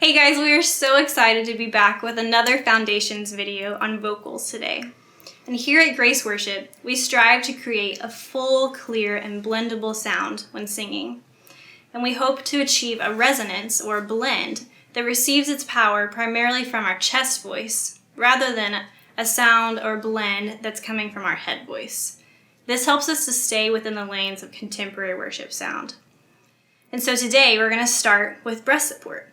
Hey guys, we are so excited to be back with another Foundations video on vocals today. And here at Grace Worship, we strive to create a full, clear, and blendable sound when singing. And we hope to achieve a resonance or blend that receives its power primarily from our chest voice, rather than a sound or blend that's coming from our head voice. This helps us to stay within the lanes of contemporary worship sound. And so today we're going to start with breath support.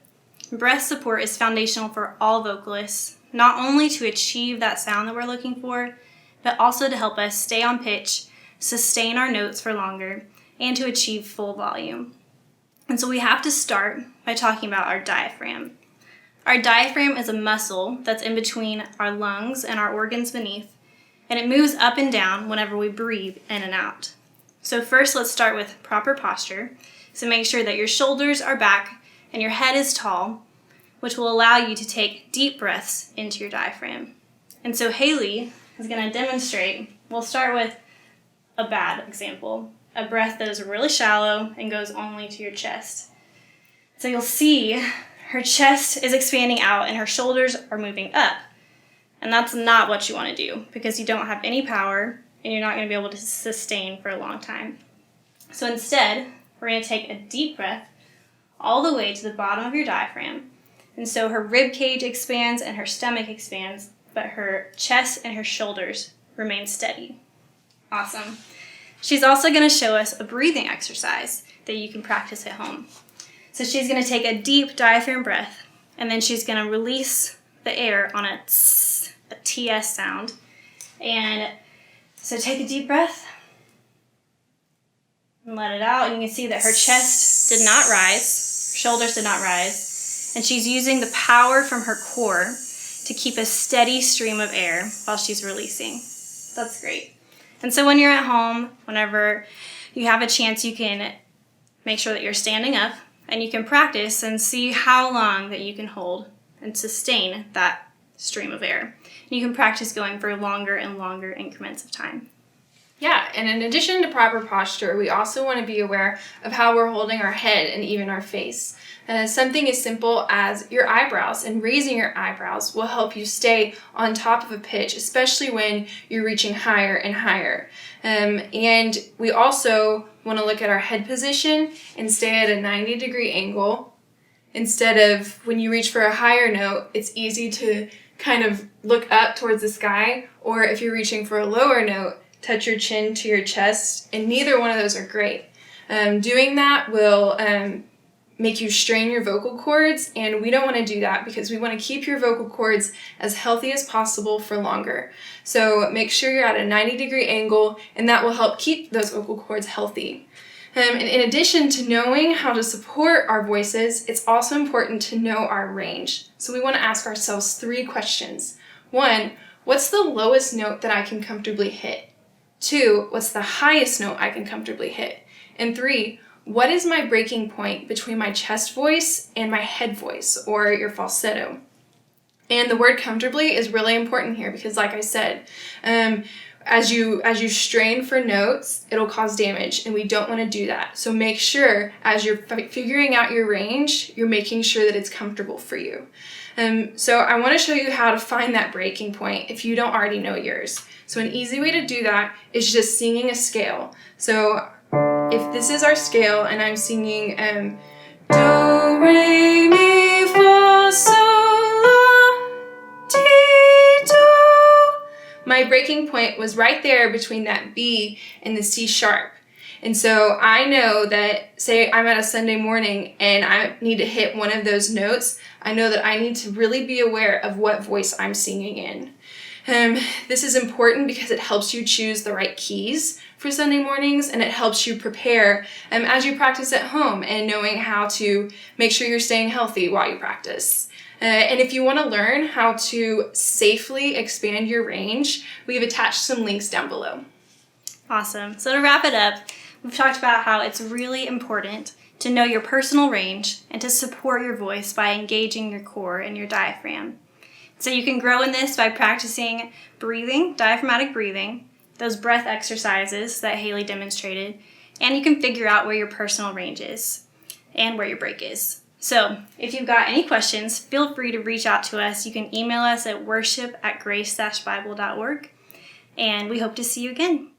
Breath support is foundational for all vocalists, not only to achieve that sound that we're looking for, but also to help us stay on pitch, sustain our notes for longer, and to achieve full volume. And so we have to start by talking about our diaphragm. Our diaphragm is a muscle that's in between our lungs and our organs beneath, and it moves up and down whenever we breathe in and out. So first, let's start with proper posture. So make sure that your shoulders are back and your head is tall, which will allow you to take deep breaths into your diaphragm. And so Haley is going to demonstrate. We'll start with a bad example, a breath that is really shallow and goes only to your chest. So you'll see her chest is expanding out and her shoulders are moving up. And that's not what you want to do because you don't have any power and you're not going to be able to sustain for a long time. So instead, we're going to take a deep breath all the way to the bottom of your diaphragm. And so her rib cage expands and her stomach expands, but her chest and her shoulders remain steady. Awesome. She's also going to show us a breathing exercise that you can practice at home. So she's going to take a deep diaphragm breath, and then she's going to release the air on a TS sound. And so take a deep breath and let it out. And you can see that her chest did not rise, shoulders did not rise, and she's using the power from her core to keep a steady stream of air while she's releasing. That's great. And so when you're at home, whenever you have a chance, you can make sure that you're standing up and you can practice and see how long that you can hold and sustain that stream of air. And you can practice going for longer and longer increments of time. Yeah, and in addition to proper posture, we also want to be aware of how we're holding our head and even our face. Something as simple as your eyebrows and raising your eyebrows will help you stay on top of a pitch, especially when you're reaching higher and higher. And we also want to look at our head position and stay at a 90-degree angle. Instead of when you reach for a higher note, it's easy to kind of look up towards the sky, or if you're reaching for a lower note, touch your chin to your chest, and neither one of those are great. Doing that will make you strain your vocal cords, and we don't want to do that because we want to keep your vocal cords as healthy as possible for longer. So make sure you're at a 90-degree angle, and that will help keep those vocal cords healthy. And in addition to knowing how to support our voices, it's also important to know our range. So we want to ask ourselves 3 questions. 1, what's the lowest note that I can comfortably hit? 2, what's the highest note I can comfortably hit? And 3, what is my breaking point between my chest voice and my head voice, or your falsetto? And the word comfortably is really important here because, like I said, as you strain for notes, it'll cause damage, and we don't want to do that. So make sure, as you're figuring out your range, you're making sure that it's comfortable for you. So I want to show you how to find that breaking point if you don't already know yours. So an easy way to do that is just singing a scale. So if this is our scale and I'm singing do, re, mi, fa, sol, la, ti, do, my breaking point was right there between that B and the C sharp. And so I know that, say I'm at a Sunday morning and I need to hit one of those notes, I know that I need to really be aware of what voice I'm singing in. This is important because it helps you choose the right keys for Sunday mornings, and it helps you prepare as you practice at home and knowing how to make sure you're staying healthy while you practice. And if you want to learn how to safely expand your range, we've attached some links down below. Awesome. So to wrap it up, we've talked about how it's really important to know your personal range and to support your voice by engaging your core and your diaphragm. So you can grow in this by practicing breathing, diaphragmatic breathing, those breath exercises that Haley demonstrated, and you can figure out where your personal range is and where your break is. So if you've got any questions, feel free to reach out to us. You can email us at worship@grace-bible.org, and we hope to see you again.